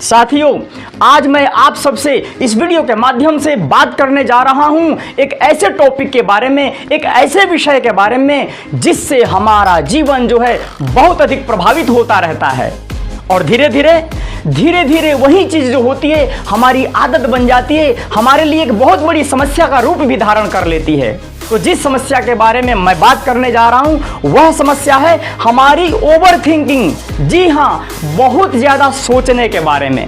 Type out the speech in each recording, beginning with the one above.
साथियों, आज मैं आप सबसे इस वीडियो के माध्यम से बात करने जा रहा हूं एक ऐसे टॉपिक के बारे में, एक ऐसे विषय के बारे में जिससे हमारा जीवन जो है बहुत अधिक प्रभावित होता रहता है और धीरे धीरे वही चीज़ जो होती है हमारी आदत बन जाती है, हमारे लिए एक बहुत बड़ी समस्या का रूप भी धारण कर लेती है। तो जिस समस्या के बारे में मैं बात करने जा रहा हूं वह समस्या है हमारी ओवर थिंकिंग। जी हाँ, बहुत ज़्यादा सोचने के बारे में।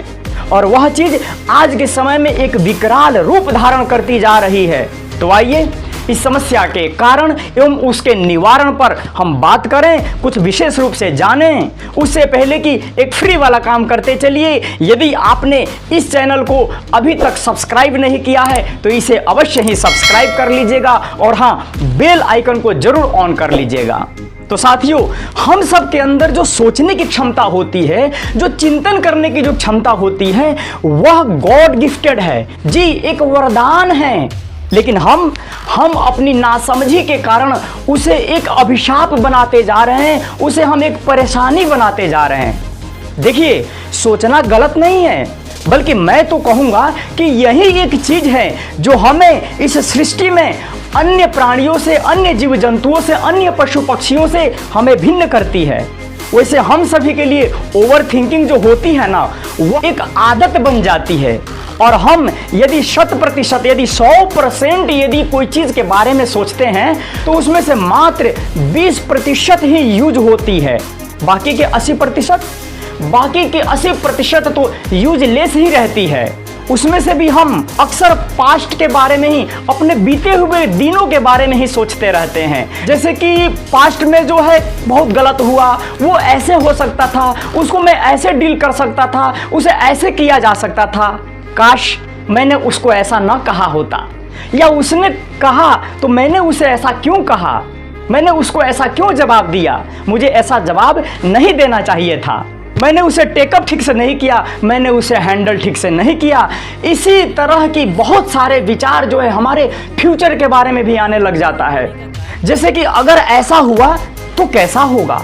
और वह चीज़ आज के समय में एक विकराल रूप धारण करती जा रही है। तो आइए इस समस्या के कारण एवं उसके निवारण पर हम बात करें, कुछ विशेष रूप से जानें। उससे पहले कि एक फ्री वाला काम करते चलिए, यदि आपने इस चैनल को अभी तक सब्सक्राइब नहीं किया है तो इसे अवश्य ही सब्सक्राइब कर लीजिएगा और हाँ, बेल आइकन को जरूर ऑन कर लीजिएगा। तो साथियों, हम सब के अंदर जो सोचने की क्षमता होती है, जो चिंतन करने की जो क्षमता होती है, वह गॉड गिफ्टेड है। जी, एक वरदान है। लेकिन हम अपनी नासमझी के कारण उसे एक अभिशाप बनाते जा रहे हैं, उसे हम एक परेशानी बनाते जा रहे हैं। देखिए, सोचना गलत नहीं है, बल्कि मैं तो कहूँगा कि यही एक चीज़ है जो हमें इस सृष्टि में अन्य प्राणियों से, अन्य जीव जंतुओं से, अन्य पशु पक्षियों से हमें भिन्न करती है। वैसे हम सभी के लिए ओवर थिंकिंग जो होती है ना, वो एक आदत बन जाती है। और हम यदि 100%, यदि 100% यदि कोई चीज़ के बारे में सोचते हैं तो उसमें से मात्र 20% ही यूज होती है। बाकी के 80% तो यूजलेस ही रहती है। उसमें से भी हम अक्सर पास्ट के बारे में ही, अपने बीते हुए दिनों के बारे में ही सोचते रहते हैं। जैसे कि पास्ट में जो है बहुत गलत हुआ, वो ऐसे हो सकता था, उसको मैं ऐसे डील कर सकता था, उसे ऐसे किया जा सकता था। काश मैंने उसको ऐसा ना कहा होता, या उसने कहा तो मैंने उसे ऐसा क्यों कहा, मैंने उसको ऐसा क्यों जवाब दिया, मुझे ऐसा जवाब नहीं देना चाहिए था, मैंने उसे टेकअप ठीक से नहीं किया, मैंने उसे हैंडल ठीक से नहीं किया। इसी तरह की बहुत सारे विचार जो है हमारे फ्यूचर के बारे में भी आने लग जाता है। जैसे कि अगर ऐसा हुआ तो कैसा होगा,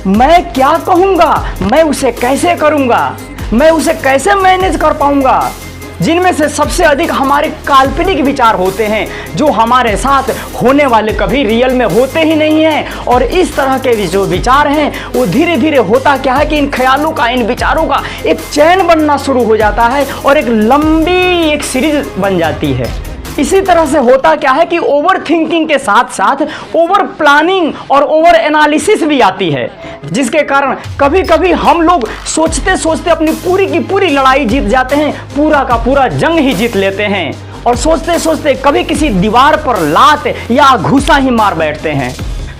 मैं क्या कहूँगा, मैं उसे कैसे करूँगा, मैं उसे कैसे मैनेज कर पाऊँगा। जिनमें से सबसे अधिक हमारे काल्पनिक विचार होते हैं जो हमारे साथ होने वाले कभी रियल में होते ही नहीं हैं। और इस तरह के जो विचार हैं वो धीरे धीरे होता क्या है कि इन ख्यालों का, इन विचारों का एक चैन बनना शुरू हो जाता है और एक लंबी एक सीरीज बन जाती है। इसी तरह से होता क्या है कि ओवर थिंकिंग के साथ साथ ओवर प्लानिंग और ओवर एनालिसिस भी आती है, जिसके कारण कभी कभी हम लोग सोचते सोचते अपनी पूरी की पूरी लड़ाई जीत जाते हैं, पूरा का पूरा जंग ही जीत लेते हैं। और सोचते सोचते कभी किसी दीवार पर लात या घूसा ही मार बैठते हैं,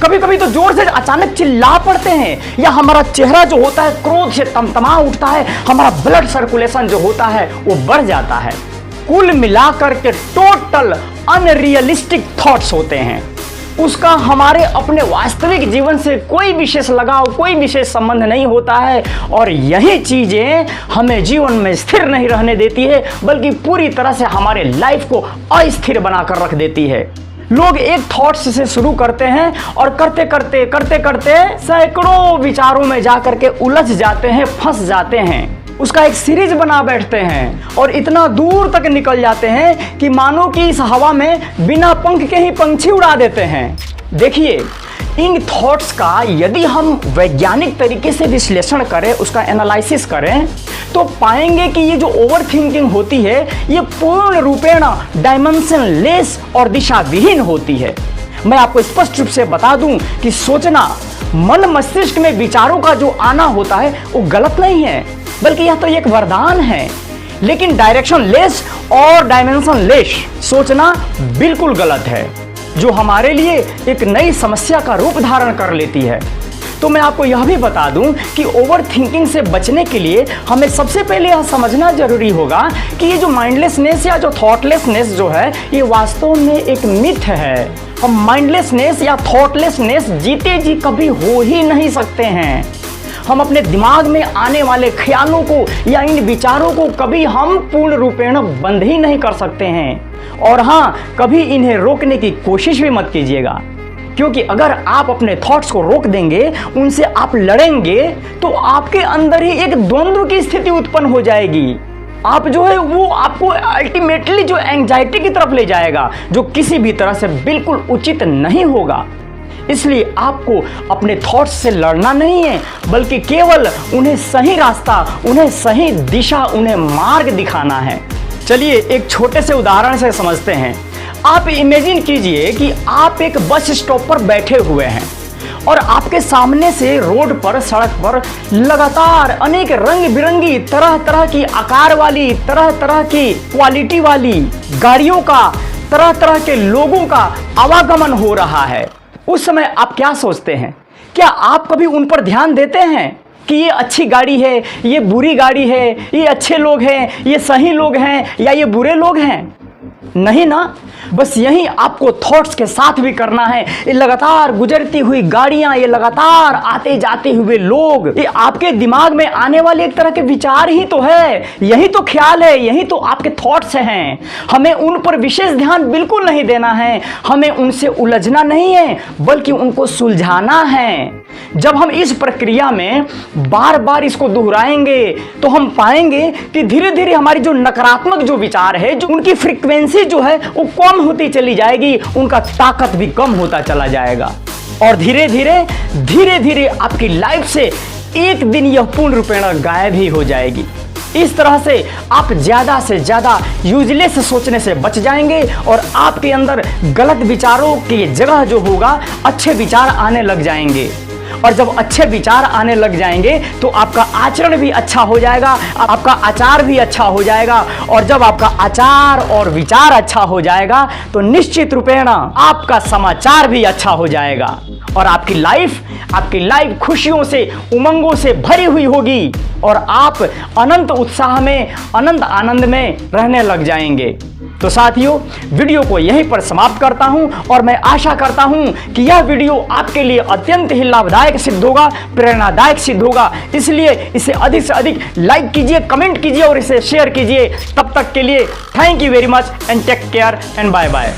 कभी कभी तो जोर से अचानक चिल्ला पड़ते हैं, या हमारा चेहरा जो होता है क्रोध से तमतमा उठता है, हमारा ब्लड सर्कुलेशन जो होता है वो बढ़ जाता है। कुल मिलाकर के टोटल अनरियलिस्टिक थॉट्स होते हैं। उसका हमारे अपने वास्तविक जीवन से कोई विशेष लगाव, कोई विशेष संबंध नहीं होता है। और यही चीजें हमें जीवन में स्थिर नहीं रहने देती है, बल्कि पूरी तरह से हमारे लाइफ को अस्थिर बनाकर रख देती है। लोग एक थॉट्स से शुरू करते हैं और करते करते सैकड़ों विचारों में जाकर के उलझ जाते हैं, फंस जाते हैं, उसका एक सीरीज बना बैठते हैं और इतना दूर तक निकल जाते हैं कि मानो कि इस हवा में बिना पंख के ही पंछी उड़ा देते हैं। देखिए, इन थॉट्स का यदि हम वैज्ञानिक तरीके से विश्लेषण करें, उसका एनालिसिस करें, तो पाएंगे कि ये जो ओवर थिंकिंग होती है ये पूर्ण रूपेण डायमेंशनलेस और दिशा विहीन होती है। मैं आपको स्पष्ट रूप से बता दूं कि सोचना, मन मस्तिष्क में विचारों का जो आना होता है वो गलत नहीं है, बल्कि यह तो एक वरदान है। लेकिन डायरेक्शन लेस और डायमेंशन लेस सोचना बिल्कुल गलत है, जो हमारे लिए एक नई समस्या का रूप धारण कर लेती है। तो मैं आपको यह भी बता दूं कि ओवर थिंकिंग से बचने के लिए हमें सबसे पहले यह समझना जरूरी होगा कि ये जो माइंडलेसनेस या जो थॉटलेसनेस जो है ये वास्तव में एक मिथ है। हम माइंडलेसनेस या थॉटलेसनेस जीते जी कभी हो ही नहीं सकते हैं। हम अपने दिमाग में आने वाले ख्यालों को या इन विचारों को कभी हम पूर्ण रूपेण बंद ही नहीं कर सकते हैं। और हाँ, कभी इन्हें रोकने की कोशिश भी मत कीजिएगा। क्योंकि अगर आप अपने थॉट्स को रोक देंगे, उनसे आप लड़ेंगे, तो आपके अंदर ही एक द्वंद्व की स्थिति उत्पन्न हो जाएगी। आप जो है वो आपको अल्टीमेटली जो एंजाइटी की तरफ ले जाएगा, जो किसी भी तरह से बिल्कुल उचित नहीं होगा। इसलिए आपको अपने थॉट्स से लड़ना नहीं है, बल्कि केवल उन्हें सही रास्ता, उन्हें सही दिशा, उन्हें मार्ग दिखाना है। चलिए एक छोटे से उदाहरण से समझते हैं। आप इमेजिन कीजिए कि आप एक बस स्टॉप पर बैठे हुए हैं और आपके सामने से रोड पर, सड़क पर लगातार अनेक रंग बिरंगी, तरह तरह की आकार वाली, तरह तरह की क्वालिटी वाली गाड़ियों का, तरह तरह के लोगों का आवागमन हो रहा है। उस समय आप क्या सोचते हैं? क्या आप कभी उन पर ध्यान देते हैं कि ये अच्छी गाड़ी है, ये बुरी गाड़ी है, ये अच्छे लोग हैं, ये सही लोग हैं या ये बुरे लोग हैं? नहीं ना। बस यही आपको थॉट्स के साथ भी करना है। ये लगातार गुजरती हुई गाड़ियां, ये लगातार आते जाते हुए लोग, ये आपके दिमाग में आने वाले एक तरह के विचार ही तो है, यही तो ख्याल है, यही तो आपके थॉट्स हैं। हमें उन पर विशेष ध्यान बिल्कुल नहीं देना है, हमें उनसे उलझना नहीं है, बल्कि उनको सुलझाना है। जब हम इस प्रक्रिया में बार बार इसको दोहराएंगे तो हम पाएंगे कि धीरे धीरे हमारी जो नकारात्मक जो विचार है, जो उनकी फ्रीक्वेंसी जो है वो कम होती चली जाएगी, उनका ताकत भी कम होता चला जाएगा और धीरे धीरे आपकी लाइफ से एक दिन यह पूर्ण रूपेण गायब ही हो जाएगी। इस तरह से आप ज्यादा से ज्यादा यूजलेस सोचने से बच जाएंगे और आपके अंदर गलत विचारों की जगह जो होगा अच्छे विचार आने लग जाएंगे। और जब अच्छे विचार आने लग जाएंगे तो आपका आचरण भी अच्छा हो जाएगा, आपका आचार भी अच्छा हो जाएगा। और जब आपका आचार और विचार अच्छा हो जाएगा तो निश्चित रूपेण आपका समाचार भी अच्छा हो जाएगा और आपकी लाइफ खुशियों से, उमंगों से भरी हुई होगी और आप अनंत उत्साह में, अनंत आनंद में रहने लग जाएंगे। तो साथियों, वीडियो को यहीं पर समाप्त करता हूं और मैं आशा करता हूं कि यह वीडियो आपके लिए अत्यंत ही लाभदायक सिद्ध होगा, प्रेरणादायक सिद्ध होगा। इसलिए इसे अधिक से अधिक लाइक कीजिए, कमेंट कीजिए और इसे शेयर कीजिए। तब तक के लिए thank you very much and take care and bye bye.